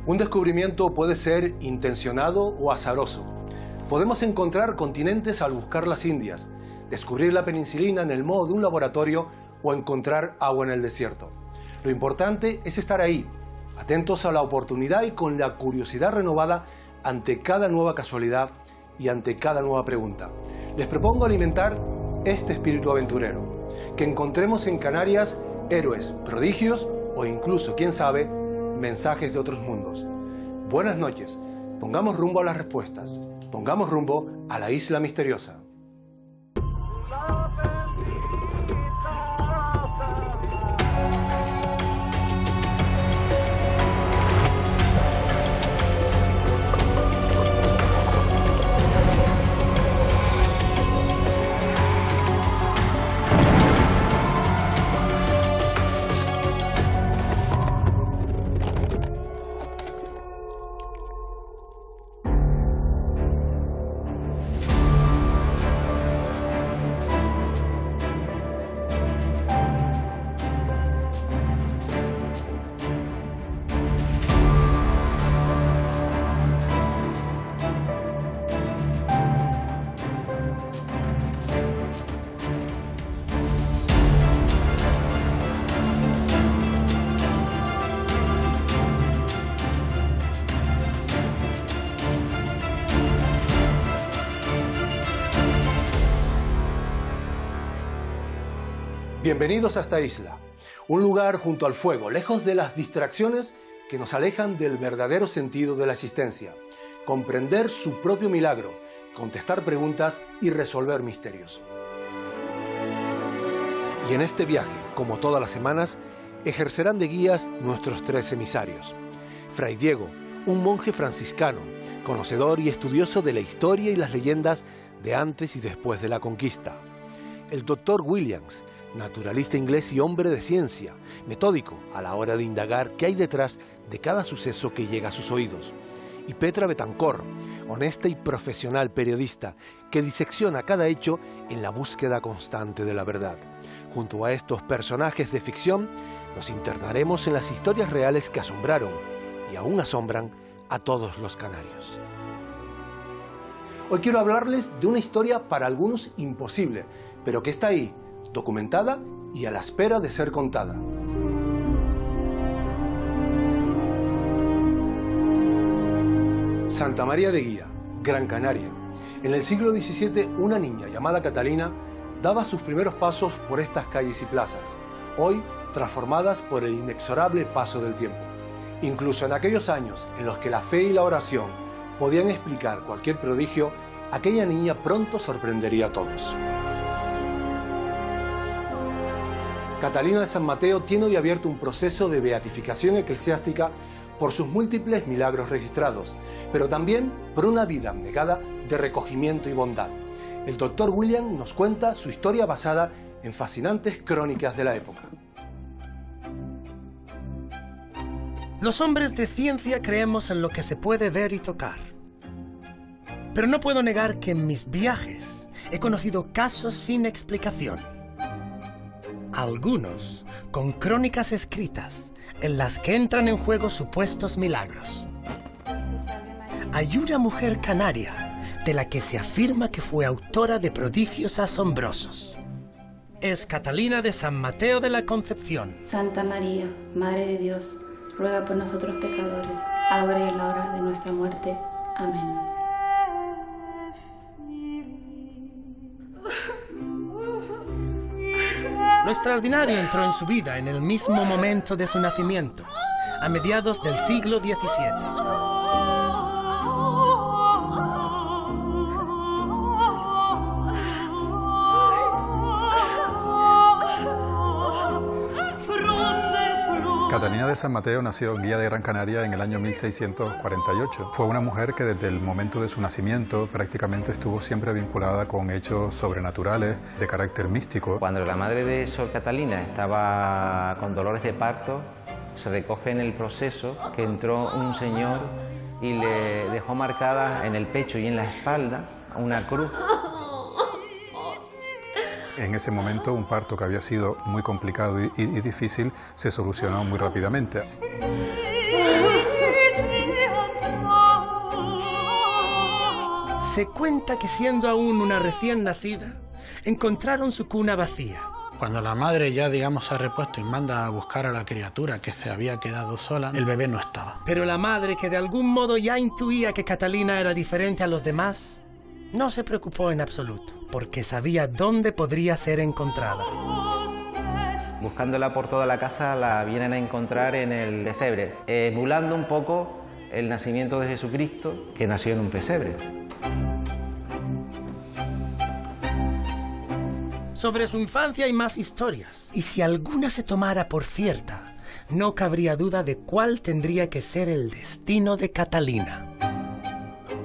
Un descubrimiento puede ser intencionado o azaroso. Podemos encontrar continentes al buscar las Indias, descubrir la penicilina en el moho de un laboratorio o encontrar agua en el desierto. Lo importante es estar ahí, atentos a la oportunidad y con la curiosidad renovada ante cada nueva casualidad y ante cada nueva pregunta. Les propongo alimentar este espíritu aventurero, que encontremos en Canarias héroes, prodigios o incluso, quién sabe, mensajes de otros mundos. Buenas noches, pongamos rumbo a las respuestas, pongamos rumbo a la isla misteriosa. Bienvenidos a esta isla, un lugar junto al fuego, lejos de las distracciones que nos alejan del verdadero sentido de la existencia, comprender su propio milagro, contestar preguntas y resolver misterios. Y en este viaje, como todas las semanas, ejercerán de guías nuestros 3 emisarios. Fray Diego, un monje franciscano, conocedor y estudioso de la historia y las leyendas de antes y después de la conquista. El doctor Williams, naturalista inglés y hombre de ciencia, metódico a la hora de indagar qué hay detrás de cada suceso que llega a sus oídos. Y Petra Betancor, honesta y profesional periodista, que disecciona cada hecho en la búsqueda constante de la verdad. Junto a estos personajes de ficción, nos internaremos en las historias reales que asombraron y aún asombran a todos los canarios. Hoy quiero hablarles de una historia para algunos imposible, pero que está ahí, documentada y a la espera de ser contada. Santa María de Guía, Gran Canaria. En el siglo XVII, una niña llamada Catalina daba sus primeros pasos por estas calles y plazas, hoy transformadas por el inexorable paso del tiempo. Incluso en aquellos años en los que la fe y la oración podían explicar cualquier prodigio, aquella niña pronto sorprendería a todos. Catalina de San Mateo tiene hoy abierto un proceso de beatificación eclesiástica por sus múltiples milagros registrados, pero también por una vida abnegada de recogimiento y bondad. El doctor William nos cuenta su historia basada en fascinantes crónicas de la época. Los hombres de ciencia creemos en lo que se puede ver y tocar. Pero no puedo negar que en mis viajes he conocido casos sin explicación. Algunos con crónicas escritas en las que entran en juego supuestos milagros. Hay una mujer canaria de la que se afirma que fue autora de prodigios asombrosos. Es Catalina de San Mateo de la Concepción. Santa María, Madre de Dios, ruega por nosotros pecadores, ahora y en la hora de nuestra muerte. Amén. Lo extraordinario entró en su vida en el mismo momento de su nacimiento, a mediados del siglo XVII. Catalina de San Mateo nació en Guía de Gran Canaria en el año 1648. Fue una mujer que desde el momento de su nacimiento prácticamente estuvo siempre vinculada con hechos sobrenaturales de carácter místico. Cuando la madre de Sor Catalina estaba con dolores de parto, se recoge en el proceso que entró un señor y le dejó marcada en el pecho y en la espalda una cruz. En ese momento, un parto que había sido muy complicado y difícil se solucionó muy rápidamente. Se cuenta que siendo aún una recién nacida, encontraron su cuna vacía. Cuando la madre ya, digamos, se ha repuesto y manda a buscar a la criatura que se había quedado sola, el bebé no estaba. Pero la madre, que de algún modo ya intuía que Catalina era diferente a los demás, no se preocupó en absoluto, porque sabía dónde podría ser encontrada. Buscándola por toda la casa, la vienen a encontrar en el pesebre, emulando un poco el nacimiento de Jesucristo, que nació en un pesebre. Sobre su infancia hay más historias, y si alguna se tomara por cierta, no cabría duda de cuál tendría que ser el destino de Catalina.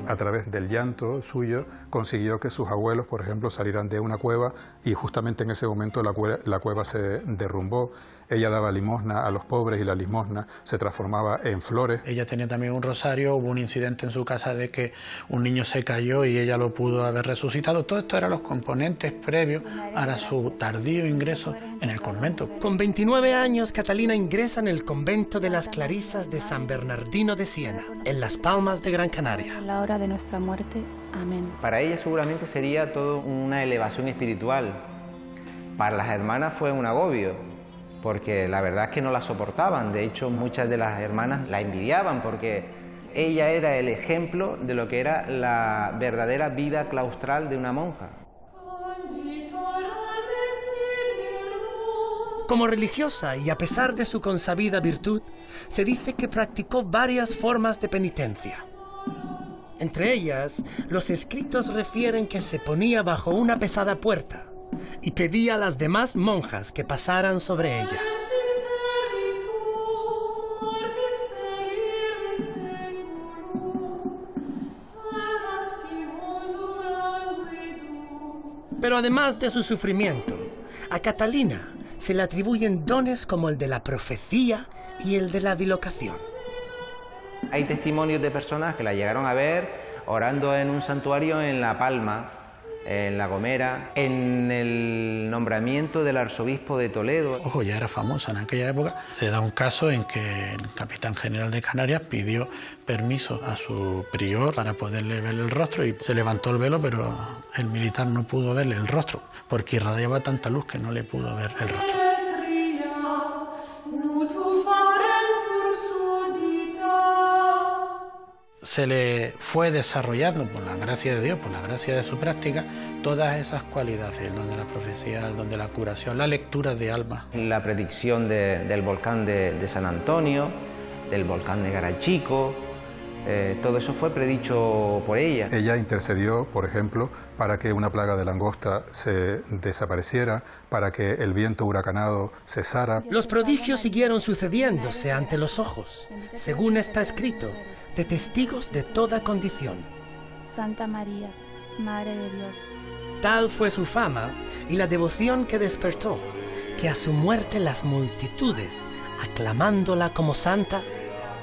A través del llanto suyo consiguió que sus abuelos, por ejemplo, salieran de una cueva y justamente en ese momento la cueva se derrumbó. Ella daba limosna a los pobres y la limosna se transformaba en flores. Ella tenía también un rosario, hubo un incidente en su casa de que un niño se cayó y ella lo pudo haber resucitado. Todo esto eran los componentes previos a su tardío ingreso en el convento. Con 29 años, Catalina ingresa en el convento de las Clarisas de San Bernardino de Siena, en Las Palmas de Gran Canaria. A la hora de nuestra muerte. Amén. Para ella seguramente sería todo una elevación espiritual. Para las hermanas fue un agobio, porque la verdad es que no la soportaban. De hecho, muchas de las hermanas la envidiaban porque ella era el ejemplo de lo que era la verdadera vida claustral de una monja. Como religiosa y a pesar de su consabida virtud, se dice que practicó varias formas de penitencia. Entre ellas, los escritos refieren que se ponía bajo una pesada puerta y pedía a las demás monjas que pasaran sobre ella. Pero además de su sufrimiento, a Catalina se le atribuyen dones como el de la profecía y el de la bilocación. Hay testimonios de personas que la llegaron a ver orando en un santuario en La Palma, en La Gomera, en el nombramiento del arzobispo de Toledo. Ojo, ya era famosa en aquella época. Se da un caso en que el capitán general de Canarias pidió permiso a su prior para poderle ver el rostro y se levantó el velo, pero el militar no pudo verle el rostro porque irradiaba tanta luz que no le pudo ver el rostro. Se le fue desarrollando, por la gracia de Dios, por la gracia de su práctica, todas esas cualidades, el don de la profecía, el don de la curación, la lectura de alma. La predicción del volcán de San Antonio, del volcán de Garachico, todo eso fue predicho por ella. Ella intercedió, por ejemplo, para que una plaga de langosta se desapareciera, para que el viento huracanado cesara. Los prodigios siguieron sucediéndose ante los ojos, según está escrito, de testigos de toda condición. Santa María, Madre de Dios. Tal fue su fama y la devoción que despertó, que a su muerte las multitudes, aclamándola como santa,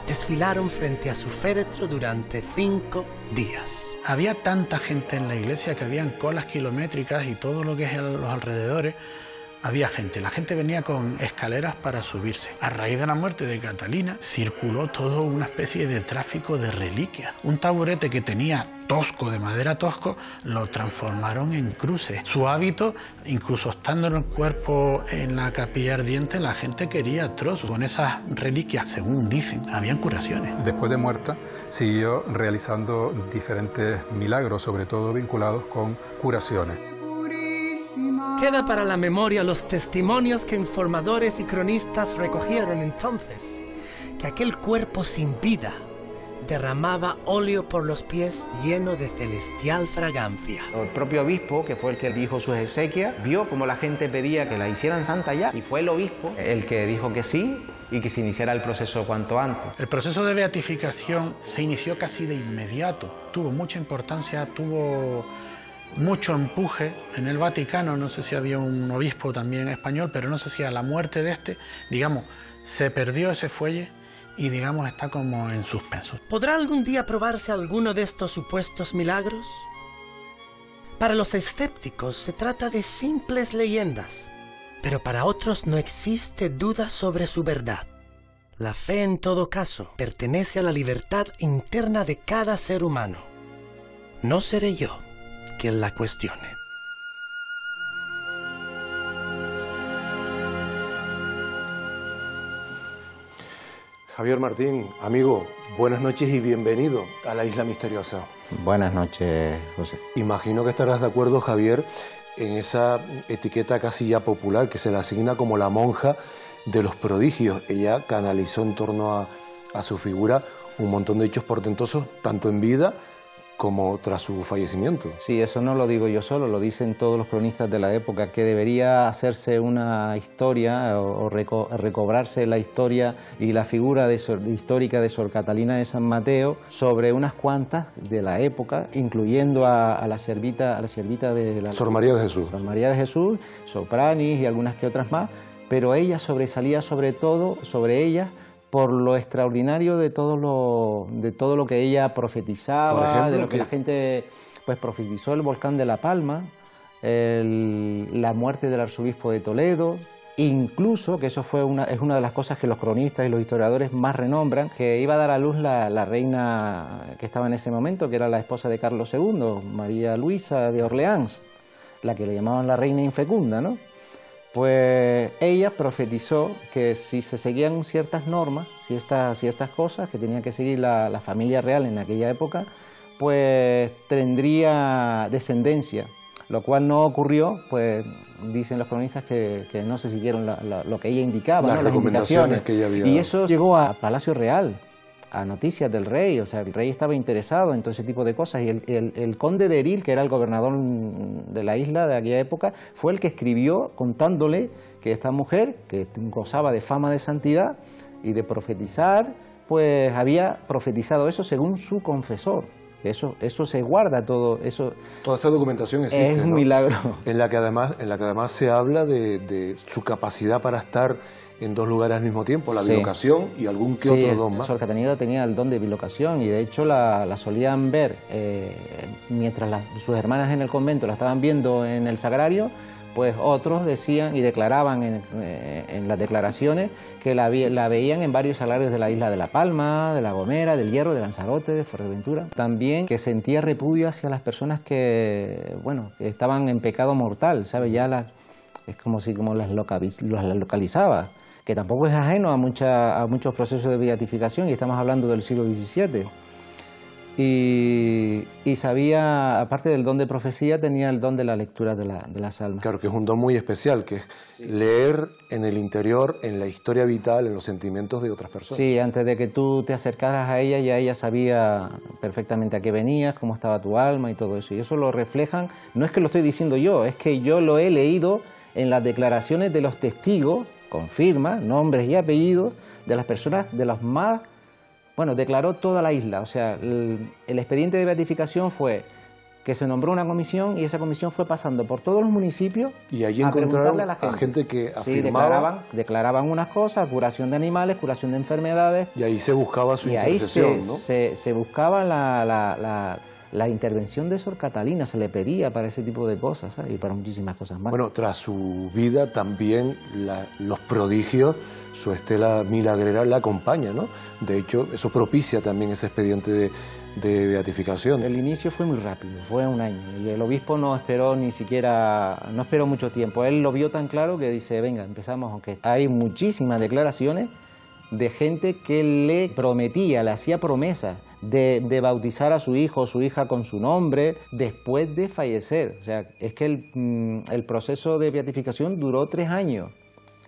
desfilaron frente a su féretro durante 5 días. Había tanta gente en la iglesia que habían colas kilométricas y todo lo que es los alrededores. Había gente, la gente venía con escaleras para subirse. A raíz de la muerte de Catalina circuló todo una especie de tráfico de reliquias. Un taburete que tenía tosco, de madera tosco, lo transformaron en cruces. Su hábito, incluso estando en el cuerpo en la capilla ardiente, la gente quería trozos. Con esas reliquias, según dicen, habían curaciones. Después de muerta, siguió realizando diferentes milagros, sobre todo vinculados con curaciones. Queda para la memoria los testimonios que informadores y cronistas recogieron entonces, que aquel cuerpo sin vida derramaba óleo por los pies lleno de celestial fragancia. El propio obispo, que fue el que dijo sus exequias, vio como la gente pedía que la hicieran santa ya, y fue el obispo el que dijo que sí y que se iniciara el proceso cuanto antes. El proceso de beatificación se inició casi de inmediato, tuvo mucha importancia, tuvo mucho empuje en el Vaticano. No sé si había un obispo también español, pero no sé si a la muerte de este, digamos, se perdió ese fuelle y, digamos, está como en suspenso. ¿Podrá algún día probarse alguno de estos supuestos milagros? Para los escépticos se trata de simples leyendas, pero para otros no existe duda sobre su verdad. La fe, en todo caso, pertenece a la libertad interna de cada ser humano. no seré yo quien la cuestione. Javier Martín, amigo, buenas noches y bienvenido a la Isla Misteriosa. Buenas noches, José. Imagino que estarás de acuerdo, Javier, en esa etiqueta casi ya popular que se le asigna como la monja de los prodigios. Ella canalizó en torno a su figura un montón de hechos portentosos, tanto en vida como tras su fallecimiento. Sí, eso no lo digo yo solo, lo dicen todos los cronistas de la época, que debería hacerse una historia o recobrarse la historia y la figura histórica de Sor Catalina de San Mateo sobre unas cuantas de la época, incluyendo a la servita de la... Sor María de Jesús. Sor María de Jesús, Sopranis y algunas que otras más, pero ella sobresalía sobre todo, sobre ellas, por lo extraordinario de todo lo que ella profetizaba, por ejemplo, de lo que la gente pues profetizó, el volcán de La Palma, la muerte del arzobispo de Toledo, incluso, que eso es una de las cosas que los cronistas y los historiadores más renombran, que iba a dar a luz la reina que estaba en ese momento, que era la esposa de Carlos II, María Luisa de Orleans, la que le llamaban la reina infecunda, ¿no? Pues ella profetizó que si se seguían ciertas normas, ciertas cosas que tenía que seguir la familia real en aquella época, pues tendría descendencia, lo cual no ocurrió, pues dicen los cronistas que no se siguieron lo que ella indicaba, las indicaciones que ella había... Y eso llegó a Palacio Real, a noticias del rey, o sea, el rey estaba interesado en todo ese tipo de cosas, y el conde de Eril, que era el gobernador de la isla de aquella época, fue el que escribió contándole que esta mujer, que gozaba de fama de santidad y de profetizar, pues había profetizado eso según su confesor. Eso se guarda todo, eso... Toda esa documentación existe, es un ¿no? milagro. En la que además se habla de su capacidad para estar en dos lugares al mismo tiempo, la bilocación y algún que otro don más. Sor Catalina tenía el don de bilocación y de hecho la solían ver mientras sus hermanas en el convento la estaban viendo en el sagrario, pues otros decían y declaraban en las declaraciones que la veían en varios sagrarios de la isla de La Palma, de La Gomera, del Hierro, de Lanzarote, de Fuerteventura. También que sentía repudio hacia las personas que estaban en pecado mortal, ¿sabes? Es como las localizaba, que tampoco es ajeno a muchos procesos de beatificación, y estamos hablando del siglo XVII. Y sabía, aparte del don de profecía, tenía el don de la lectura de las almas. Claro, que es un don muy especial, que es leer en el interior, en la historia vital, en los sentimientos de otras personas. Sí, antes de que tú te acercaras a ella, ya ella sabía perfectamente a qué venías, cómo estaba tu alma y todo eso. Y eso lo reflejan, no es que lo estoy diciendo yo, es que yo lo he leído en las declaraciones de los testigos, confirma, nombres y apellidos, de las personas, de los más... Bueno, declaró toda la isla, o sea, el expediente de beatificación fue que se nombró una comisión y esa comisión fue pasando por todos los municipios y allí a preguntarle encontraron a la gente que sí, afirmaba... declaraban unas cosas, curación de animales, curación de enfermedades... Y ahí se buscaba su intercesión, ¿no? Se buscaba la intervención de Sor Catalina, se le pedía para ese tipo de cosas, ¿sabes? Y para muchísimas cosas más. Bueno, tras su vida también los prodigios, su estela milagrera la acompaña, ¿no? De hecho, eso propicia también ese expediente de beatificación. El inicio fue muy rápido, fue un año, y el obispo no esperó mucho tiempo. Él lo vio tan claro que dice, venga, empezamos, aunque hay muchísimas declaraciones de gente que le prometía, le hacía promesas de bautizar a su hijo o su hija con su nombre después de fallecer. O sea, es que el proceso de beatificación duró 3 años.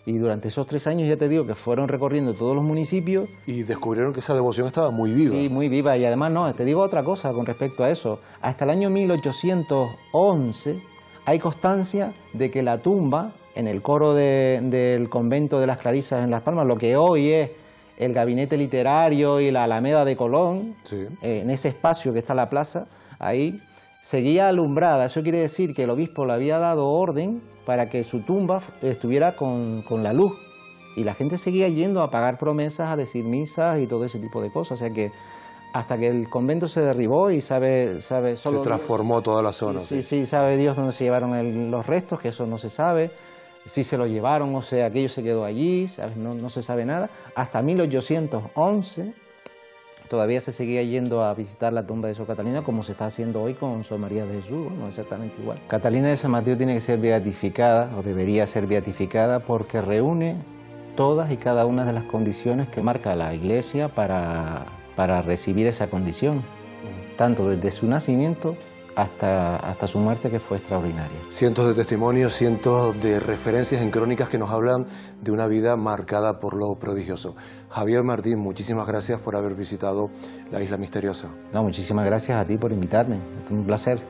Y durante esos 3 años, ya te digo, que fueron recorriendo todos los municipios. Y descubrieron que esa devoción estaba muy viva. Sí, muy viva. Y además, no, te digo otra cosa con respecto a eso. Hasta el año 1811 hay constancia de que la tumba, en el coro del convento de las Clarisas en Las Palmas, lo que hoy es el gabinete literario y la Alameda de Colón, sí, en ese espacio que está la plaza, ahí seguía alumbrada. Eso quiere decir que el obispo le había dado orden para que su tumba estuviera con la luz, y la gente seguía yendo a pagar promesas, a decir misas y todo ese tipo de cosas. O sea que hasta que el convento se derribó y sabe solo se transformó Dios, toda la zona. Sí, sabe Dios dónde se llevaron los restos, que eso no se sabe, si se lo llevaron, o sea, aquello se quedó allí, ¿sabes? No se sabe nada. Hasta 1811, Todavía se seguía yendo a visitar la tumba de Sor Catalina, como se está haciendo hoy con Sor María de Jesús, bueno, exactamente igual. Catalina de San Mateo tiene que ser beatificada, o debería ser beatificada, porque reúne todas y cada una de las condiciones que marca la Iglesia para recibir esa condición, tanto desde su nacimiento hasta su muerte, que fue extraordinaria. Cientos de testimonios, cientos de referencias en crónicas que nos hablan de una vida marcada por lo prodigioso. Javier Martín, muchísimas gracias por haber visitado la Isla Misteriosa. No, muchísimas gracias a ti por invitarme, es un placer.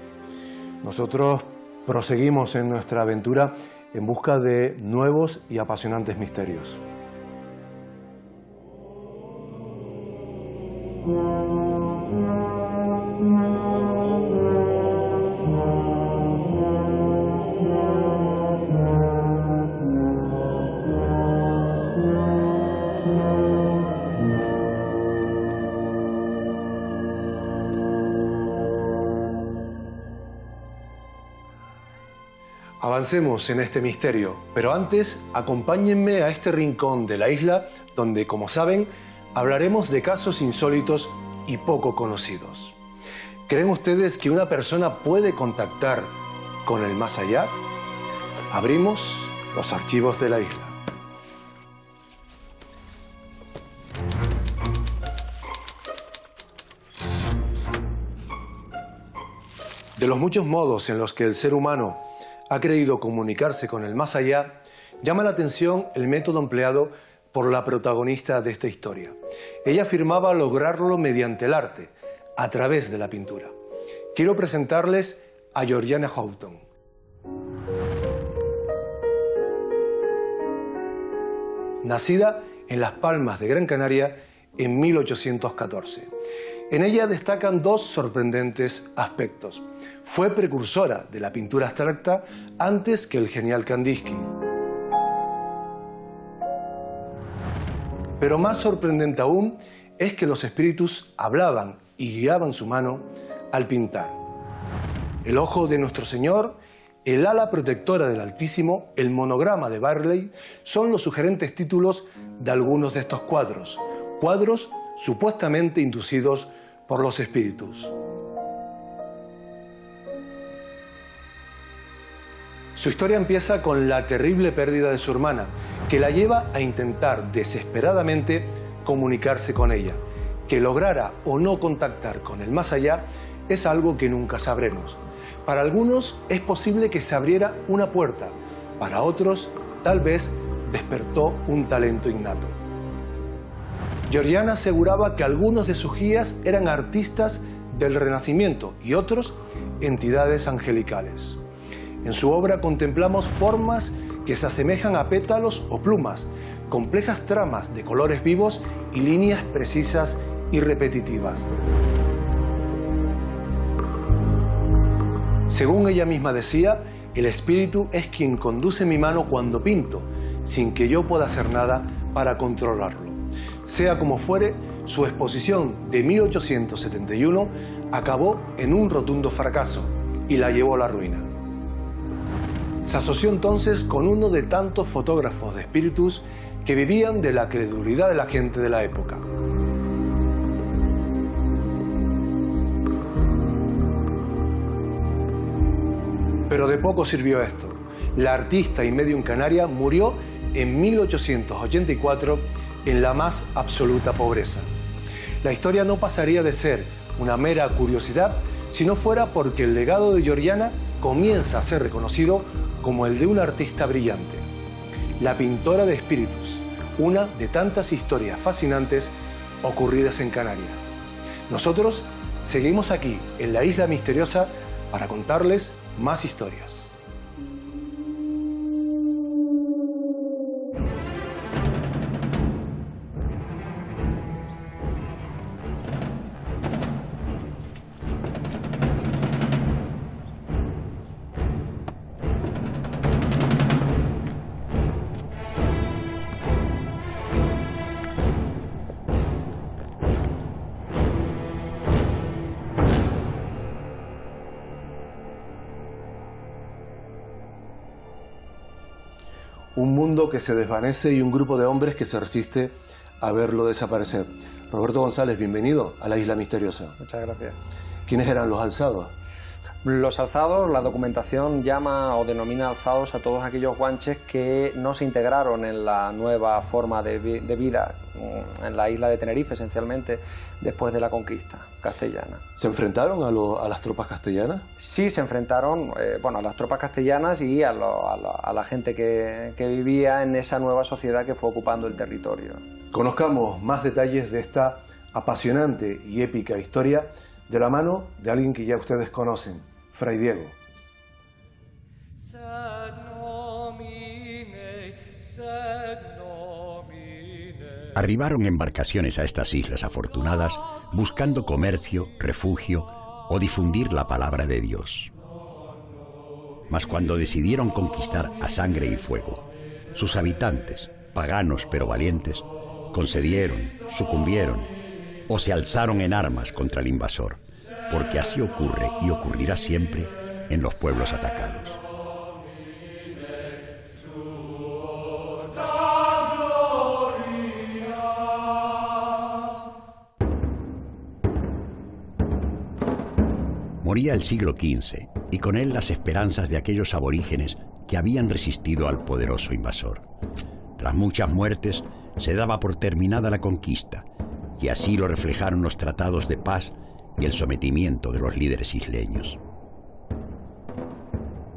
Nosotros proseguimos en nuestra aventura en busca de nuevos y apasionantes misterios. Avancemos en este misterio, pero antes acompáñenme a este rincón de la isla donde, como saben, hablaremos de casos insólitos y poco conocidos. ¿Creen ustedes que una persona puede contactar con el más allá? Abrimos los archivos de la isla. De los muchos modos en los que el ser humano ha creído comunicarse con el más allá, llama la atención el método empleado por la protagonista de esta historia. Ella afirmaba lograrlo mediante el arte, a través de la pintura. Quiero presentarles a Georgiana Houghton. Nacida en Las Palmas de Gran Canaria en 1814. En ella destacan dos sorprendentes aspectos. Fue precursora de la pintura abstracta antes que el genial Kandinsky. Pero más sorprendente aún es que los espíritus hablaban y guiaban su mano al pintar. El ojo de nuestro Señor, el ala protectora del Altísimo, el monograma de Barley son los sugerentes títulos de algunos de estos cuadros. Cuadros supuestamente inducidos por los espíritus. Su historia empieza con la terrible pérdida de su hermana, que la lleva a intentar desesperadamente comunicarse con ella. Que lograra o no contactar con el más allá es algo que nunca sabremos. Para algunos es posible que se abriera una puerta, para otros tal vez despertó un talento innato. Georgiana aseguraba que algunos de sus guías eran artistas del Renacimiento y otros entidades angelicales. En su obra contemplamos formas que se asemejan a pétalos o plumas, complejas tramas de colores vivos y líneas precisas y repetitivas. Según ella misma decía, el espíritu es quien conduce mi mano cuando pinto, sin que yo pueda hacer nada para controlarlo. Sea como fuere, su exposición de 1871 acabó en un rotundo fracaso y la llevó a la ruina. Se asoció entonces con uno de tantos fotógrafos de espíritus que vivían de la credulidad de la gente de la época. Pero de poco sirvió esto. La artista y medium canaria murió en 1884 en la más absoluta pobreza. La historia no pasaría de ser una mera curiosidad si no fuera porque el legado de Georgiana comienza a ser reconocido como el de una artista brillante. La pintora de espíritus, una de tantas historias fascinantes ocurridas en Canarias. Nosotros seguimos aquí, en la Isla Misteriosa, para contarles más historias. Un mundo que se desvanece y un grupo de hombres que se resiste a verlo desaparecer. Roberto González, bienvenido a la Isla Misteriosa. Muchas gracias. ¿Quiénes eran los alzados? Los alzados, la documentación llama o denomina alzados a todos aquellos guanches que no se integraron en la nueva forma de vida en la isla de Tenerife, esencialmente, después de la conquista castellana. ¿Se enfrentaron a las tropas castellanas? Sí, se enfrentaron a las tropas castellanas y a la gente que vivía en esa nueva sociedad que fue ocupando el territorio. Conozcamos más detalles de esta apasionante y épica historia de la mano de alguien que ya ustedes conocen, Fray Diego. Arribaron embarcaciones a estas islas afortunadas buscando comercio, refugio o difundir la palabra de Dios. Mas cuando decidieron conquistar a sangre y fuego, sus habitantes, paganos pero valientes, concedieron, sucumbieron o se alzaron en armas contra el invasor, porque así ocurre y ocurrirá siempre en los pueblos atacados. Moría el siglo XV y con él las esperanzas de aquellos aborígenes que habían resistido al poderoso invasor. Tras muchas muertes, se daba por terminada la conquista, y así lo reflejaron los tratados de paz y el sometimiento de los líderes isleños.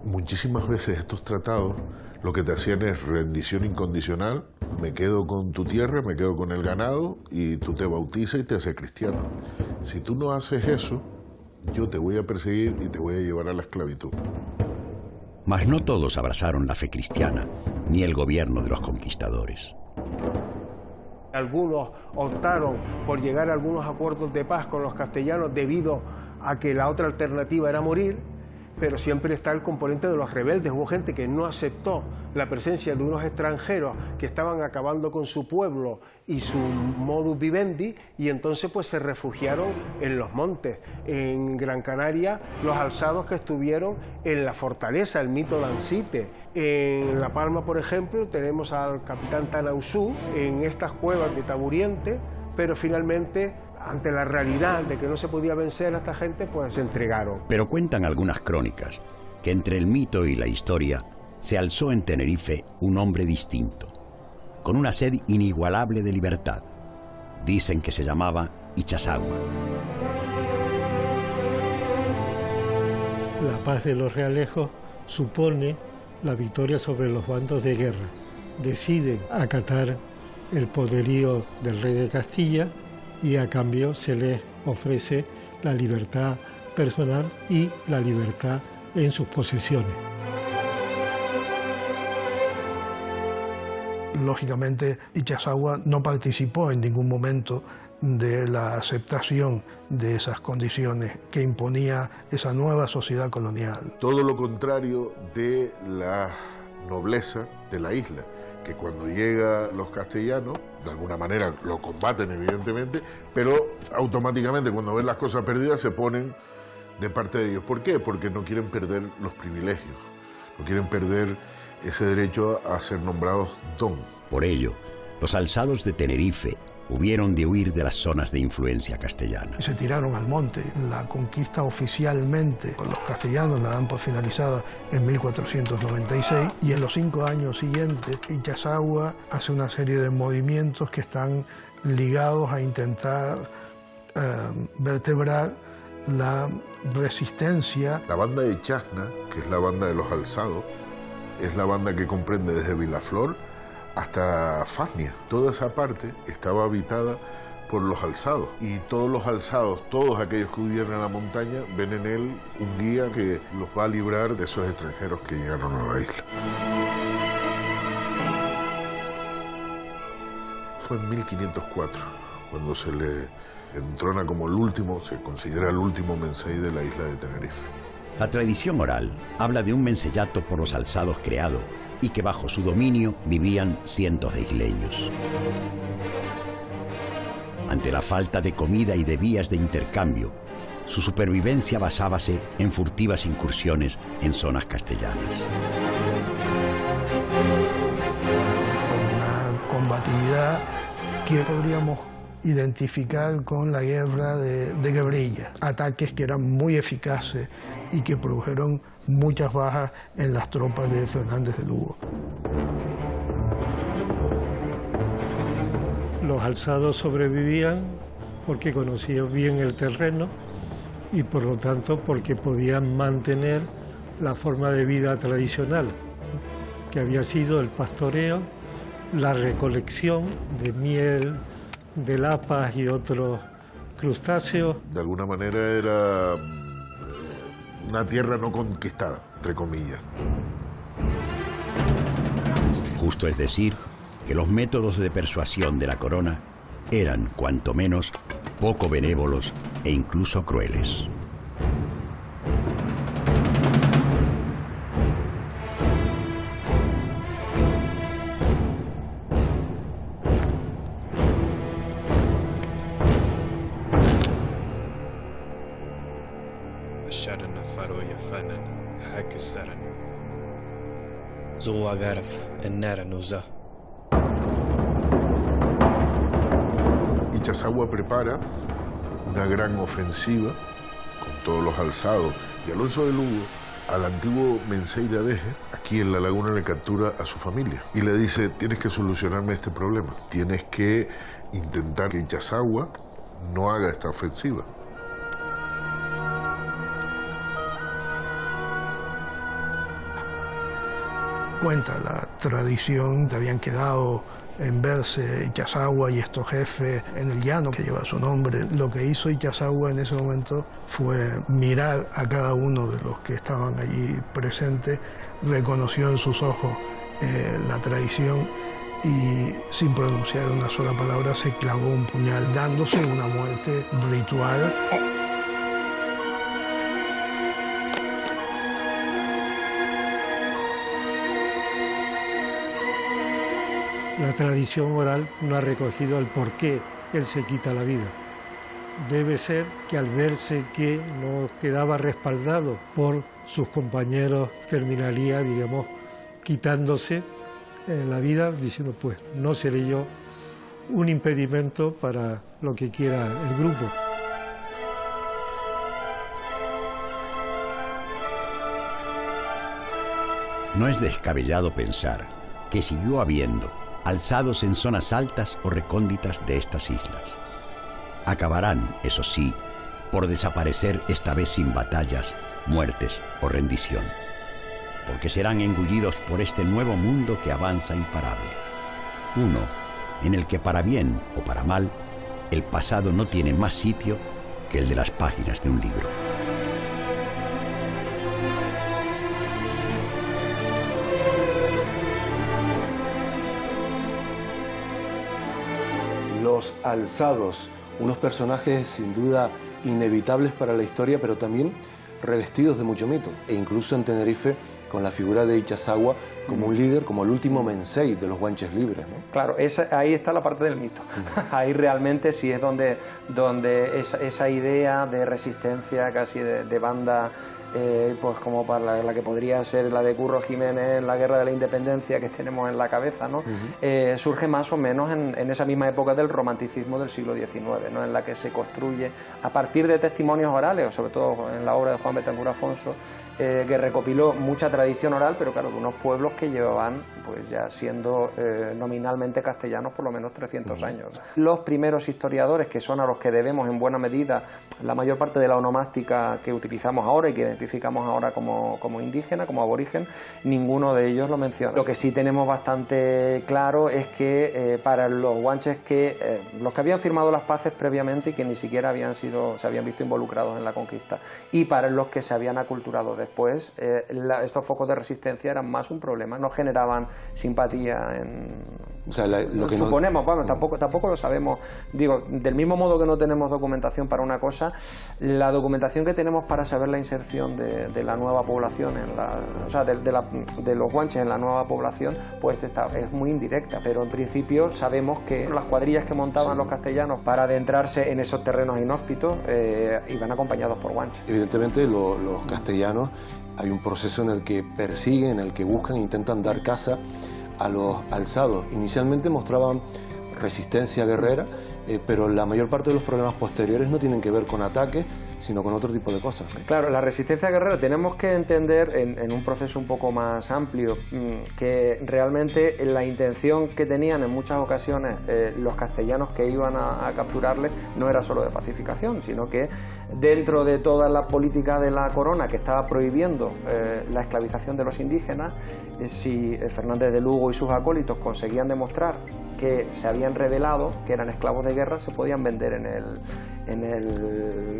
Muchísimas veces estos tratados lo que te hacían es rendición incondicional, me quedo con tu tierra, me quedo con el ganado y tú te bautizas y te haces cristiano. Si tú no haces eso, yo te voy a perseguir y te voy a llevar a la esclavitud. Mas no todos abrazaron la fe cristiana, ni el gobierno de los conquistadores. Algunos optaron por llegar a algunos acuerdos de paz con los castellanos debido a que la otra alternativa era morir, pero siempre está el componente de los rebeldes. Hubo gente que no aceptó la presencia de unos extranjeros que estaban acabando con su pueblo y su modus vivendi, y entonces pues se refugiaron en los montes. En Gran Canaria, los alzados que estuvieron en la fortaleza, el mito de Ancite. En La Palma, por ejemplo, tenemos al capitán Tanausú en estas cuevas de Taburiente, pero finalmente, ante la realidad de que no se podía vencer a esta gente, pues se entregaron. Pero cuentan algunas crónicas que entre el mito y la historia se alzó en Tenerife un hombre distinto, con una sed inigualable de libertad. Dicen que se llamaba Ichazagua. La paz de los Realejos supone la victoria sobre los bandos de guerra. Deciden acatar el poderío del rey de Castilla y a cambio se les ofrece la libertad personal y la libertad en sus posesiones. Lógicamente, Ichazagua no participó en ningún momento de la aceptación de esas condiciones que imponía esa nueva sociedad colonial. Todo lo contrario de la nobleza de la isla, que cuando llegan los castellanos, de alguna manera lo combaten evidentemente, pero automáticamente cuando ven las cosas perdidas se ponen de parte de ellos. ¿Por qué? Porque no quieren perder los privilegios, no quieren perder ese derecho a ser nombrados don. Por ello, los alzados de Tenerife hubieron de huir de las zonas de influencia castellana. Se tiraron al monte. La conquista oficialmente los castellanos la dan por finalizada en 1496 y en los 5 años siguientes Ichazagua hace una serie de movimientos que están ligados a intentar vertebrar la resistencia. La banda de Chasna, que es la banda de los alzados, es la banda que comprende desde Vilaflor hasta Fasnia. Toda esa parte estaba habitada por los alzados y todos los alzados, todos aquellos que huyeron a la montaña, ven en él un guía que los va a librar de esos extranjeros que llegaron a la isla. Fue en 1504 cuando se le entrona como el último, se considera el último mensei de la isla de Tenerife. La tradición oral habla de un mensellato por los alzados creado y que bajo su dominio vivían cientos de isleños. Ante la falta de comida y de vías de intercambio, su supervivencia basábase en furtivas incursiones en zonas castellanas. Con una combatividad que podríamos identificar con la guerra de guerrilla, ataques que eran muy eficaces y que produjeron muchas bajas en las tropas de Fernández de Lugo. Los alzados sobrevivían porque conocían bien el terreno y por lo tanto porque podían mantener la forma de vida tradicional, que había sido el pastoreo, la recolección de miel, de lapas y otros crustáceos. De alguna manera era una tierra no conquistada, entre comillas. Justo es decir, que los métodos de persuasión de la corona eran, cuanto menos, poco benévolos e incluso crueles. Ichazagua prepara una gran ofensiva con todos los alzados y Alonso de Lugo al antiguo Mensei de Adeje, aquí en la laguna, le captura a su familia y le dice: tienes que solucionarme este problema, tienes que intentar que Ichazagua no haga esta ofensiva. Cuenta la tradición, te habían quedado en verse Ichazagua y estos jefes en el llano que lleva su nombre. Lo que hizo Ichazagua en ese momento fue mirar a cada uno de los que estaban allí presentes, reconoció en sus ojos la traición y sin pronunciar una sola palabra se clavó un puñal, dándose una muerte ritual. La tradición oral no ha recogido el por qué él se quita la vida. Debe ser que al verse que no quedaba respaldado por sus compañeros, terminaría, digamos, quitándose la vida, diciendo, pues no seré yo un impedimento para lo que quiera el grupo. No es descabellado pensar que siguió habiendo alzados en zonas altas o recónditas de estas islas. Acabarán, eso sí, por desaparecer esta vez sin batallas, muertes o rendición, porque serán engullidos por este nuevo mundo que avanza imparable. Uno en el que, para bien o para mal, el pasado no tiene más sitio que el de las páginas de un libro. Los alzados, unos personajes sin duda inevitables para la historia, pero también revestidos de mucho mito, e incluso en Tenerife con la figura de Ichazagua como un líder, como el último Mensei de los guanches libres, ¿no? Claro, ahí está la parte del mito. Ahí realmente sí es donde esa idea de resistencia casi de banda, pues como para la que podría ser la de Curro Jiménez en la Guerra de la Independencia que tenemos en la cabeza, ¿no? Surge más o menos en esa misma época del romanticismo del siglo XIX, ¿no? En la que se construye a partir de testimonios orales, sobre todo en la obra de Juan Betancur Afonso, que recopiló mucha tradición oral, pero claro, de unos pueblos que llevaban pues ya siendo nominalmente castellanos por lo menos 300 años. Los primeros historiadores, que son a los que debemos en buena medida la mayor parte de la onomástica que utilizamos ahora y que identificamos ahora como indígena, como aborigen, ninguno de ellos lo menciona. Lo que sí tenemos bastante claro es que para los guanches los que habían firmado las paces previamente y que ni siquiera se habían visto involucrados en la conquista, y para los que se habían aculturado después, estos focos de resistencia eran más un problema, no generaban simpatía o sea, lo que suponemos, bueno, tampoco lo sabemos. Digo, del mismo modo que no tenemos documentación para una cosa, la documentación que tenemos para saber la inserción de la nueva población, de los guanches en la nueva población, pues es muy indirecta, pero en principio sabemos que las cuadrillas que montaban los castellanos para adentrarse en esos terrenos inhóspitos iban acompañados por guanches. Evidentemente los castellanos, hay un proceso en el que persiguen, en el que buscan e intentan dar caza a los alzados. Inicialmente mostraban resistencia guerrera, pero la mayor parte de los problemas posteriores no tienen que ver con ataques, sino con otro tipo de cosas. Claro, la resistencia guerrera tenemos que entender en un proceso un poco más amplio que realmente la intención que tenían en muchas ocasiones los castellanos que iban a capturarles no era solo de pacificación, sino que dentro de toda la política de la corona que estaba prohibiendo la esclavización de los indígenas, si Fernández de Lugo y sus acólitos conseguían demostrar que se habían rebelado, que eran esclavos de guerra, se podían vender en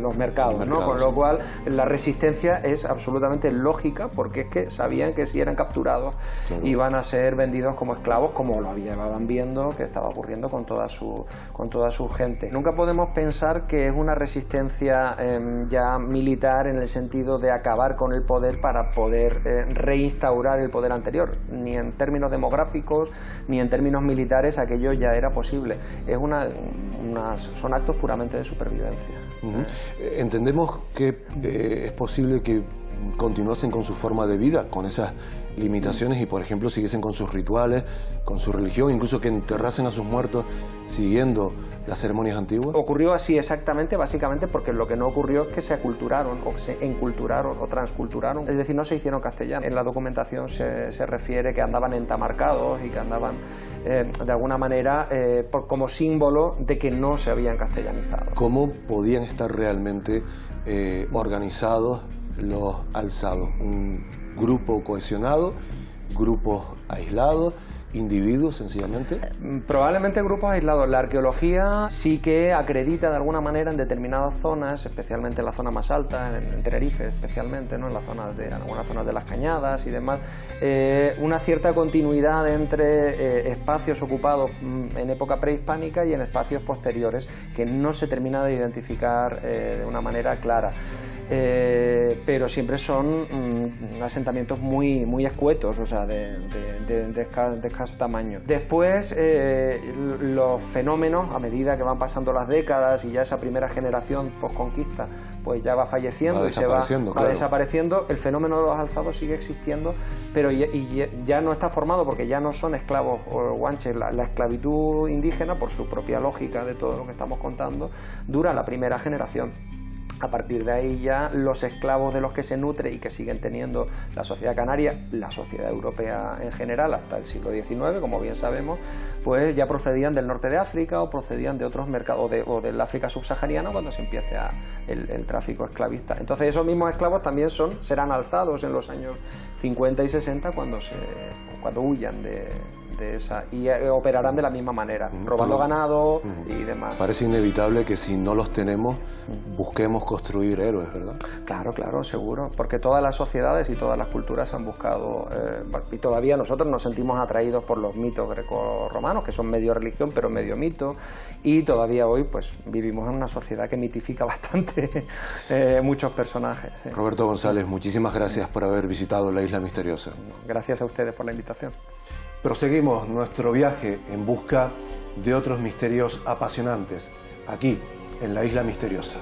los mercados, ¿no? Con lo cual la resistencia es absolutamente lógica, porque es que sabían que si eran capturados iban a ser vendidos como esclavos, como lo llevaban viendo que estaba ocurriendo con toda su gente. Nunca podemos pensar que es una resistencia ya militar en el sentido de acabar con el poder para poder reinstaurar el poder anterior, ni en términos demográficos ni en términos militares aquello ya era posible. Son actos puramente de supervivencia. Entendemos que es posible que continuasen con su forma de vida, con esas limitaciones, y por ejemplo siguiesen con sus rituales, con su religión, incluso que enterrasen a sus muertos siguiendo las ceremonias antiguas. Ocurrió así exactamente, básicamente porque lo que no ocurrió es que se aculturaron o se enculturaron o transculturaron, es decir, no se hicieron castellanos. En la documentación se refiere que andaban entamarcados y que andaban de alguna manera como símbolo de que no se habían castellanizado. ¿Cómo podían estar realmente organizados los alzados? ¿Un grupo cohesionado, grupos aislados, individuos sencillamente? Probablemente grupos aislados. La arqueología sí que acredita de alguna manera en determinadas zonas, especialmente en la zona más alta, en Tenerife especialmente, ¿no? En algunas zonas de las Cañadas y demás, una cierta continuidad entre espacios ocupados en época prehispánica y en espacios posteriores que no se termina de identificar de una manera clara. Pero siempre son asentamientos muy escuetos, o sea, de escaso tamaño. Después, los fenómenos, a medida que van pasando las décadas y ya esa primera generación posconquista pues ya va falleciendo va desapareciendo, el fenómeno de los alzados sigue existiendo, pero ya no está formado porque ya no son esclavos o guanches. La esclavitud indígena, por su propia lógica de todo lo que estamos contando, dura la primera generación. A partir de ahí ya los esclavos de los que se nutre y que siguen teniendo la sociedad canaria, la sociedad europea en general hasta el siglo XIX, como bien sabemos, pues ya procedían del norte de África o procedían de otros mercados o del África subsahariana cuando se empiece el tráfico esclavista. Entonces esos mismos esclavos también serán alzados en los años 50 y 60 cuando huyan de esa, y operarán de la misma manera, robando ganado y demás. Parece inevitable que si no los tenemos busquemos construir héroes, ¿verdad? Claro, seguro, porque todas las sociedades y todas las culturas han buscado, y todavía nosotros nos sentimos atraídos por los mitos grecorromanos, que son medio religión pero medio mito, y todavía hoy pues vivimos en una sociedad que mitifica bastante muchos personajes. Roberto González, muchísimas gracias por haber visitado la Isla Misteriosa. Gracias a ustedes por la invitación. Proseguimos nuestro viaje en busca de otros misterios apasionantes, aquí, en la Isla Misteriosa.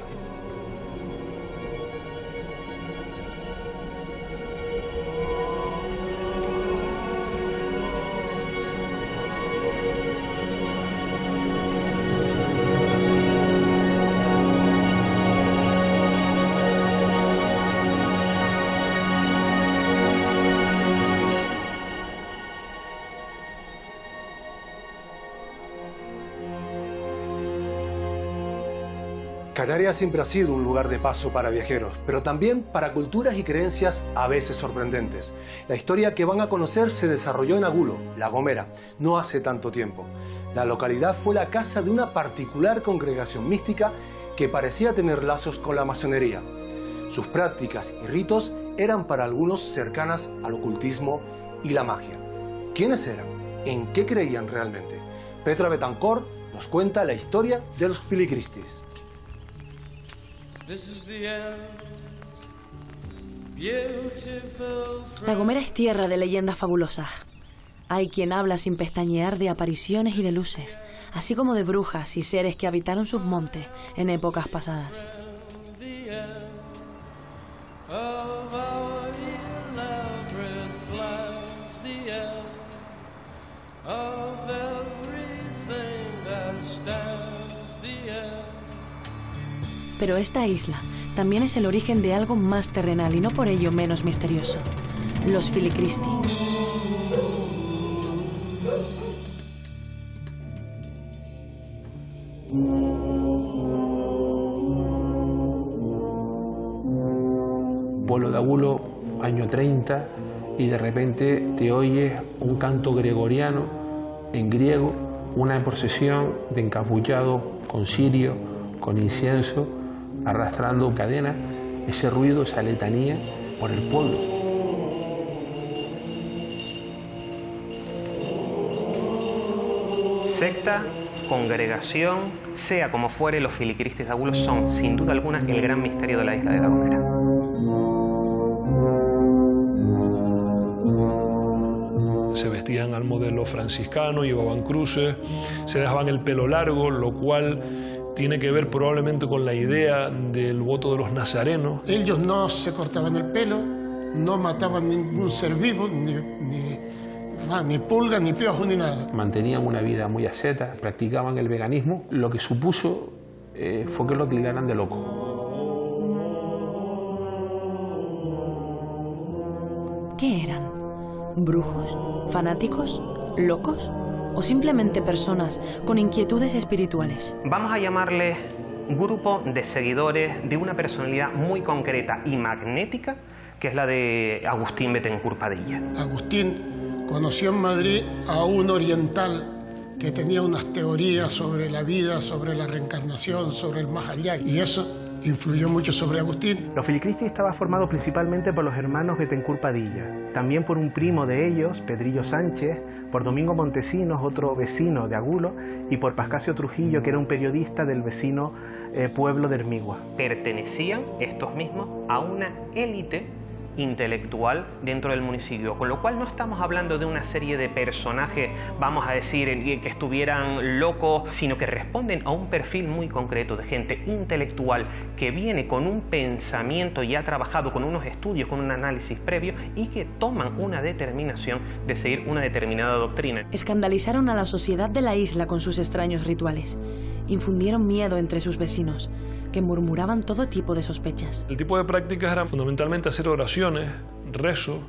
Canarias siempre ha sido un lugar de paso para viajeros, pero también para culturas y creencias a veces sorprendentes. La historia que van a conocer se desarrolló en Agulo, La Gomera, no hace tanto tiempo. La localidad fue la casa de una particular congregación mística que parecía tener lazos con la masonería. Sus prácticas y ritos eran para algunos cercanas al ocultismo y la magia. ¿Quiénes eran? ¿En qué creían realmente? Petra Betancor nos cuenta la historia de los filicristis. La Gomera es tierra de leyendas fabulosas. Hay quien habla sin pestañear de apariciones y de luces, así como de brujas y seres que habitaron sus montes en épocas pasadas. Pero esta isla también es el origen de algo más terrenal y no por ello menos misterioso: los Filicristi. Pueblo de Agulo, año 30, y de repente te oyes un canto gregoriano en griego, una procesión de encapuchados con cirio, con incienso, arrastrando cadenas, ese ruido, esa letanía por el pueblo. Secta, congregación, sea como fuere, los Filicristis de Agulo son, sin duda alguna, el gran misterio de la isla de La Gomera. Se vestían al modelo franciscano, llevaban cruces, se dejaban el pelo largo, lo cual tiene que ver probablemente con la idea del voto de los nazarenos. Ellos no se cortaban el pelo, no mataban ningún ser vivo, ni pulgas, ni piojos, ni nada. Mantenían una vida muy asceta, practicaban el veganismo, lo que supuso fue que lo tildaran de loco. ¿Qué eran? ¿Brujos? ¿Fanáticos? ¿Locos? ¿O simplemente personas con inquietudes espirituales? Vamos a llamarles grupo de seguidores de una personalidad muy concreta y magnética, que es la de Agustín Bethencourt Padilla. Agustín conoció en Madrid a un oriental que tenía unas teorías sobre la vida, sobre la reencarnación, sobre el más allá, y eso influyó mucho sobre Agustín. Los Filicristi estaba formado principalmente por los hermanos Bethencourt Padilla, también por un primo de ellos, Pedrillo Sánchez, por Domingo Montesinos, otro vecino de Agulo, y por Pascasio Trujillo, que era un periodista del vecino pueblo de Hermigua. Pertenecían estos mismos a una élite intelectual dentro del municipio, con lo cual no estamos hablando de una serie de personajes, vamos a decir, que estuvieran locos, sino que responden a un perfil muy concreto de gente intelectual que viene con un pensamiento y ha trabajado con unos estudios, con un análisis previo, y que toman una determinación de seguir una determinada doctrina. Escandalizaron a la sociedad de la isla con sus extraños rituales. Infundieron miedo entre sus vecinos, que murmuraban todo tipo de sospechas. El tipo de prácticas era fundamentalmente hacer oraciones, rezo,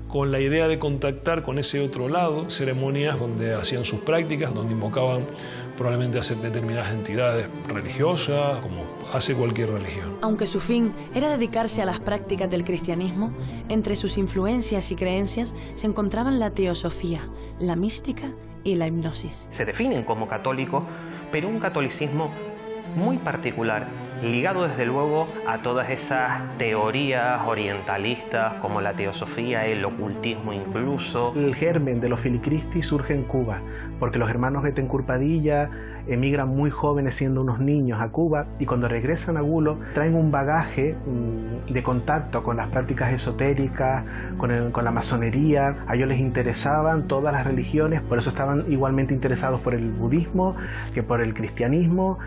con la idea de contactar con ese otro lado, ceremonias donde hacían sus prácticas, donde invocaban probablemente a determinadas entidades religiosas, como hace cualquier religión. Aunque su fin era dedicarse a las prácticas del cristianismo, entre sus influencias y creencias se encontraban la teosofía, la mística y la hipnosis. Se definen como católicos, pero un catolicismo muy particular, ligado desde luego a todas esas teorías orientalistas como la teosofía, el ocultismo incluso. El germen de los Filicristi surge en Cuba, porque los hermanos Bethencourt Padilla emigran muy jóvenes, siendo unos niños, a Cuba, y cuando regresan a Agulo traen un bagaje de contacto con las prácticas esotéricas, con la masonería. A ellos les interesaban todas las religiones, por eso estaban igualmente interesados por el budismo, que por el cristianismo,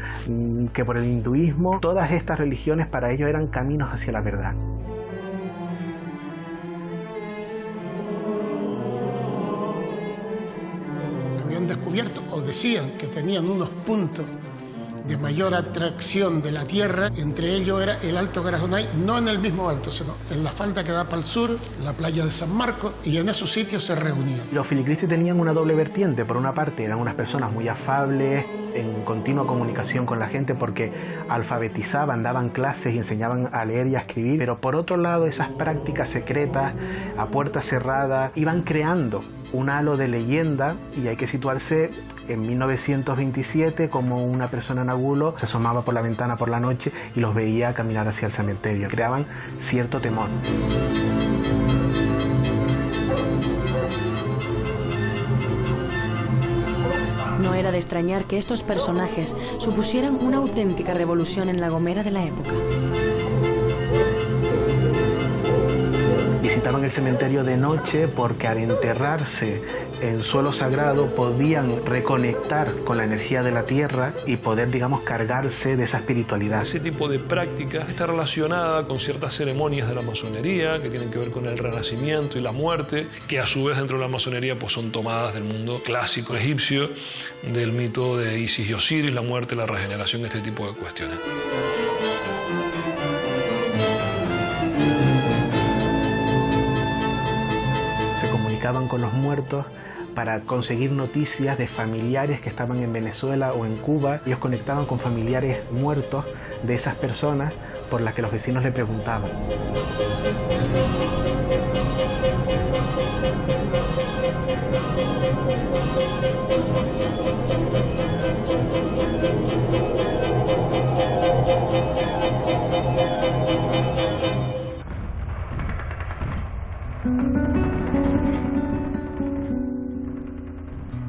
que por el hinduismo. Todas estas religiones para ellos eran caminos hacia la verdad. Habían descubierto, o decían, que tenían unos puntos de mayor atracción de la Tierra. Entre ellos era el Alto Garajonay, no en el mismo alto, sino en la falda que da para el sur, la playa de San Marcos, y en esos sitios se reunían. Los Filicristi tenían una doble vertiente. Por una parte eran unas personas muy afables, en continua comunicación con la gente, porque alfabetizaban, daban clases y enseñaban a leer y a escribir, pero por otro lado esas prácticas secretas, a puerta cerrada, iban creando un halo de leyenda, y hay que situarse en 1927 como una persona en Agulo se asomaba por la ventana por la noche y los veía caminar hacia el cementerio. Creaban cierto temor. No era de extrañar que estos personajes supusieran una auténtica revolución en La Gomera de la época. Visitaban el cementerio de noche porque al enterrarse en suelo sagrado podían reconectar con la energía de la tierra y poder, digamos, cargarse de esa espiritualidad. Ese tipo de práctica está relacionada con ciertas ceremonias de la masonería que tienen que ver con el renacimiento y la muerte, que a su vez dentro de la masonería pues son tomadas del mundo clásico egipcio, del mito de Isis y Osiris, la muerte, la regeneración, este tipo de cuestiones. Se comunicaban con los muertos para conseguir noticias de familiares que estaban en Venezuela o en Cuba. Ellos conectaban con familiares muertos de esas personas por las que los vecinos le preguntaban.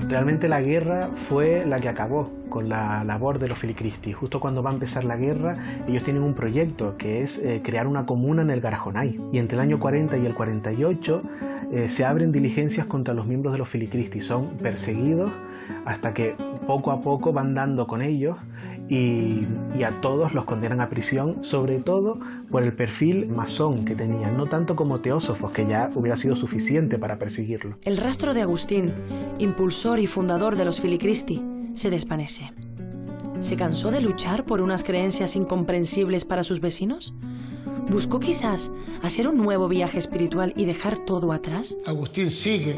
Realmente la guerra fue la que acabó con la labor de los Filicristi. Justo cuando va a empezar la guerra, ellos tienen un proyecto que es crear una comuna en el Garajonay. Y entre el año 40 y el 48 se abren diligencias contra los miembros de los Filicristi. Son perseguidos hasta que poco a poco van dando con ellos y a todos los condenan a prisión, sobre todo por el perfil masón que tenían, no tanto como teósofos, que ya hubiera sido suficiente para perseguirlo. El rastro de Agustín, impulsor y fundador de los Filicristi, se desvanece. ¿Se cansó de luchar por unas creencias incomprensibles para sus vecinos? ¿Buscó quizás hacer un nuevo viaje espiritual y dejar todo atrás? Agustín sigue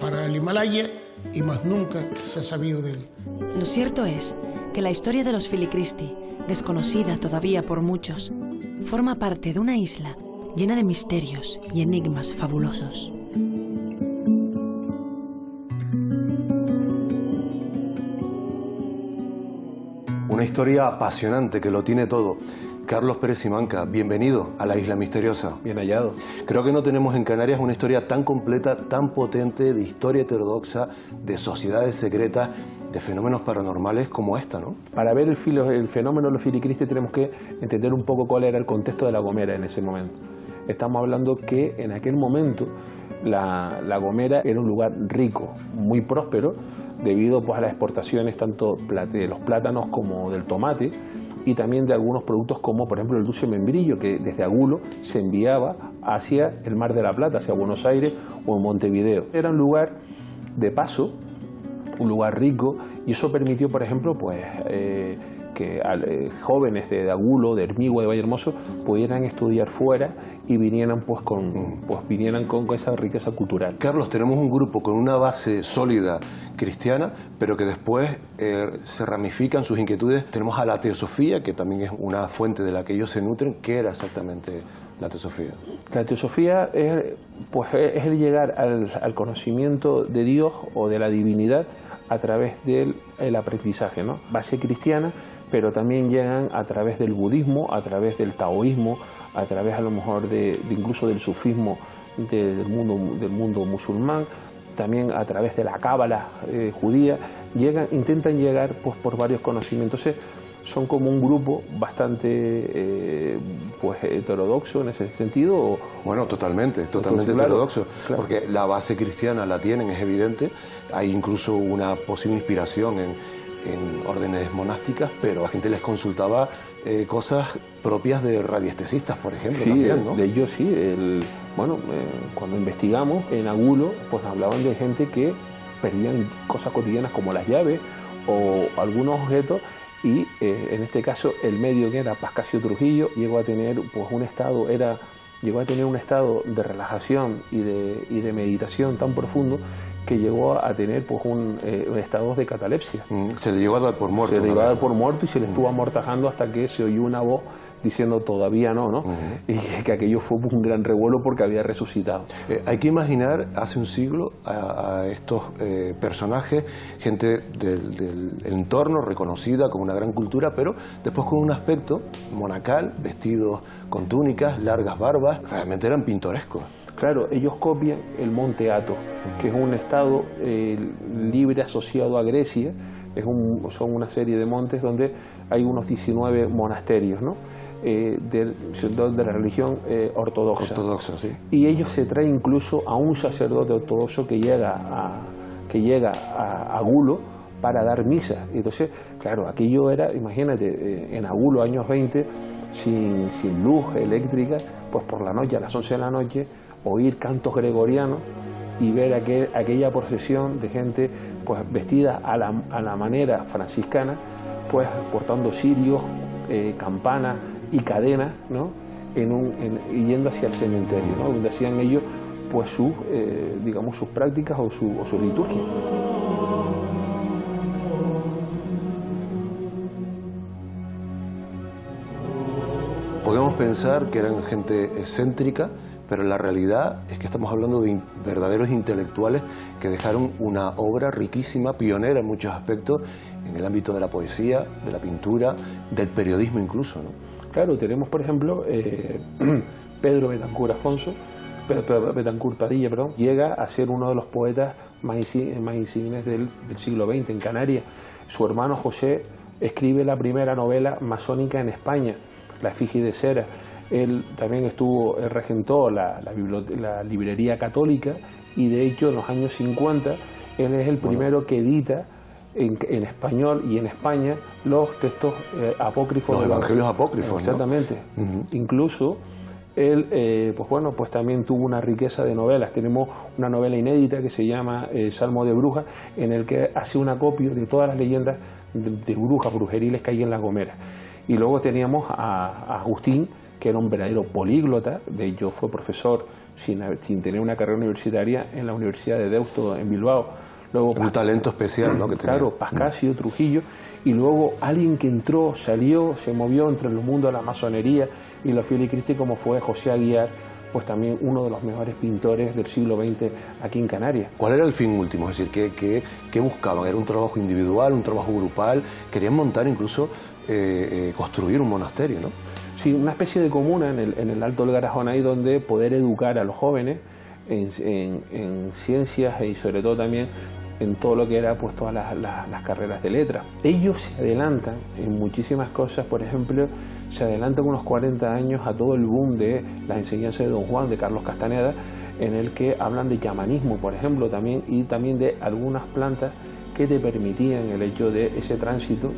para el Himalaya y más nunca se ha sabido de él. Lo cierto es que la historia de los Filicristi, desconocida todavía por muchos, forma parte de una isla llena de misterios y enigmas fabulosos. Una historia apasionante que lo tiene todo. Carlos Pérez Simanca, bienvenido a la Isla Misteriosa. Bien hallado. Creo que no tenemos en Canarias una historia tan completa, tan potente de historia heterodoxa, de sociedades secretas, de fenómenos paranormales como esta, ¿no? Para ver el fenómeno de los Filicristi tenemos que entender un poco cuál era el contexto de La Gomera en ese momento. Estamos hablando que en aquel momento la Gomera era un lugar rico, muy próspero, debido pues, a las exportaciones tanto de los plátanos como del tomate, y también de algunos productos como por ejemplo el dulce membrillo, que desde Agulo se enviaba hacia el Mar de la Plata, hacia Buenos Aires o en Montevideo. Era un lugar de paso, un lugar rico, y eso permitió por ejemplo pues, que jóvenes de Agulo, de Hermigua, de Vallehermoso pudieran estudiar fuera y vinieran con esa riqueza cultural. Carlos, tenemos un grupo con una base sólida cristiana, pero que después se ramifican sus inquietudes. Tenemos a la teosofía, que también es una fuente de la que ellos se nutren. ¿Qué era exactamente la teosofía? La teosofía es el llegar al conocimiento de Dios o de la divinidad a través del aprendizaje, ¿no? Base cristiana, pero también llegan a través del budismo, a través del taoísmo, a través a lo mejor incluso del sufismo del mundo musulmán, también a través de la cábala judía, intentan llegar pues, por varios conocimientos. Entonces, son como un grupo bastante heterodoxo en ese sentido. Bueno, totalmente heterodoxo, claro. Porque la base cristiana la tienen, es evidente. Hay incluso una posible inspiración en órdenes monásticas, pero la gente les consultaba cosas propias de radiestesistas, por ejemplo. Sí, también, ¿no? De ellos sí. Cuando investigamos en Agulo, pues nos hablaban de gente que perdían cosas cotidianas como las llaves o algunos objetos. Y en este caso el medio, que era Pascasio Trujillo, llegó a tener pues, un estado de relajación y de meditación tan profundo que llegó a tener pues, un estado de catalepsia. Se le llegó a dar por muerto. Se le llegó a dar por muerto y se le estuvo amortajando hasta que se oyó una voz diciendo todavía no, ¿no? Y que aquello fue un gran revuelo porque había resucitado. Hay que imaginar hace un siglo a estos personajes, gente del entorno reconocida con una gran cultura, pero después con un aspecto monacal, vestidos con túnicas, largas barbas, realmente eran pintorescos. Claro, ellos copian el Monte Athos, que es un estado libre asociado a Grecia. Son una serie de montes donde hay unos 19 monasterios, ¿no? de la religión ortodoxa. Sí. Y ellos se traen incluso a un sacerdote ortodoxo que llega a Agulo para dar misa. Entonces, claro, aquello era, imagínate, en Agulo, años 20, sin luz eléctrica, pues por la noche, a las 11 de la noche, oír cantos gregorianos y ver aquella procesión de gente pues vestida a la manera franciscana, pues portando cirios, campanas y cadenas, ¿no? Yendo hacia el cementerio, ¿no? Donde hacían ellos pues sus prácticas o su liturgia. Podemos pensar que eran gente excéntrica, pero la realidad es que estamos hablando de verdaderos intelectuales que dejaron una obra riquísima, pionera en muchos aspectos, en el ámbito de la poesía, de la pintura, del periodismo incluso, ¿no? Claro, tenemos por ejemplo Pedro Betancourt Padilla, llega a ser uno de los poetas más insignes del siglo XX en Canarias. Su hermano José escribe la primera novela masónica en España, La efigie de cera. Él también regentó la librería católica, y de hecho en los años 50 él es el primero que edita en español y en España los textos apócrifos. Los evangelios apócrifos, exactamente, ¿no? Incluso él pues también tuvo una riqueza de novelas. Tenemos una novela inédita que se llama Salmo de Brujas, en el que hace un acopio de todas las leyendas de brujas, brujeriles que hay en La Gomera. Y luego teníamos a Agustín, que era un verdadero políglota. De hecho fue profesor sin tener una carrera universitaria en la Universidad de Deusto en Bilbao. Luego, un talento especial, ¿no? Que tenía. Claro, Pascasio, Trujillo, y luego alguien que entró, salió, se movió entre el mundo de la masonería y los filicristi, como fue José Aguiar, pues también uno de los mejores pintores del siglo XX aquí en Canarias. ¿Cuál era el fin último? Es decir, ¿qué buscaban? ¿Era un trabajo individual, un trabajo grupal? Querían montar incluso, construir un monasterio, ¿no? Sí, una especie de comuna en el Alto del Garajón, ahí donde poder educar a los jóvenes en ciencias y sobre todo también en todo lo que era pues todas las carreras de letras. Ellos se adelantan en muchísimas cosas. Por ejemplo, se adelantan unos 40 años a todo el boom de las enseñanzas de Don Juan, de Carlos Castaneda, en el que hablan de chamanismo, por ejemplo, también, y también de algunas plantas que te permitían el hecho de ese tránsito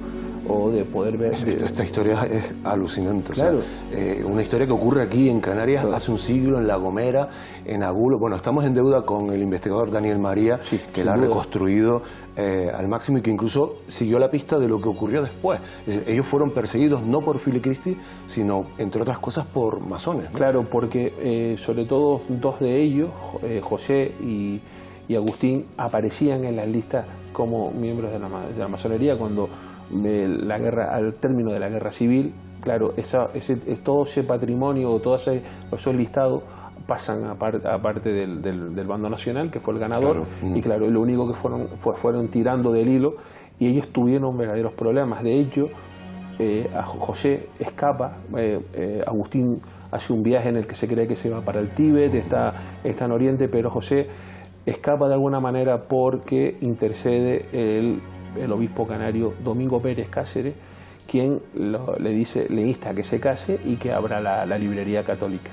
o de poder ver... Esta historia es alucinante. Claro. O sea, una historia que ocurre aquí en Canarias hace un siglo, en La Gomera, en Agulo. Bueno, estamos en deuda con el investigador Daniel María, sí, que la ha reconstruido al máximo y que incluso siguió la pista de lo que ocurrió después. Es decir, ellos fueron perseguidos no por filicristi, sino, entre otras cosas, por masones, ¿no? Claro, porque sobre todo dos de ellos, José y Agustín, aparecían en las listas como miembros de la masonería cuando al término de la guerra civil. Claro, todo ese patrimonio, todos esos listados pasan a parte del bando nacional, que fue el ganador, claro. Y claro, lo único que fueron tirando del hilo, y ellos tuvieron verdaderos problemas. De hecho, José escapa, Agustín hace un viaje en el que se cree que se va para el Tíbet, está en Oriente, pero José escapa de alguna manera porque intercede el obispo canario Domingo Pérez Cáceres, quien le insta a que se case y que abra la librería católica.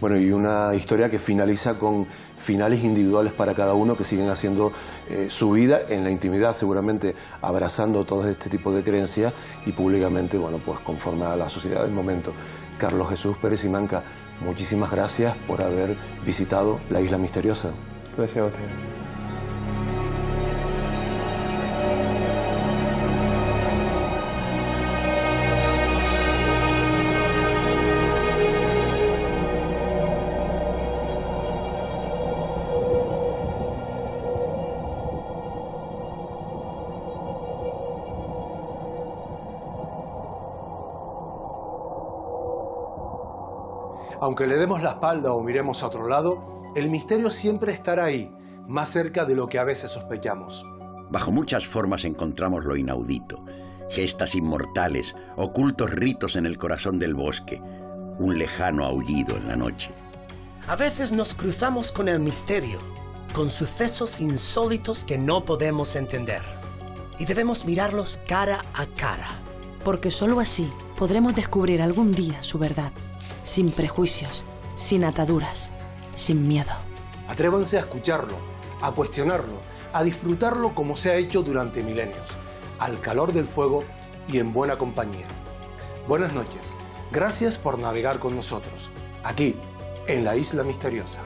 Bueno, y una historia que finaliza con finales individuales para cada uno, que siguen haciendo su vida en la intimidad, seguramente abrazando todo este tipo de creencias y públicamente, bueno, pues conforme a la sociedad del momento. Carlos Jesús Pérez Simanca, muchísimas gracias por haber visitado la Isla Misteriosa. Gracias a usted. Aunque le demos la espalda o miremos a otro lado, el misterio siempre estará ahí, más cerca de lo que a veces sospechamos. Bajo muchas formas encontramos lo inaudito, gestas inmortales, ocultos ritos en el corazón del bosque, un lejano aullido en la noche. A veces nos cruzamos con el misterio, con sucesos insólitos que no podemos entender. Y debemos mirarlos cara a cara. Porque solo así podremos descubrir algún día su verdad. Sin prejuicios, sin ataduras, sin miedo. Atrévanse a escucharlo, a cuestionarlo, a disfrutarlo como se ha hecho durante milenios, al calor del fuego y en buena compañía. Buenas noches, gracias por navegar con nosotros, aquí, en la Isla Misteriosa.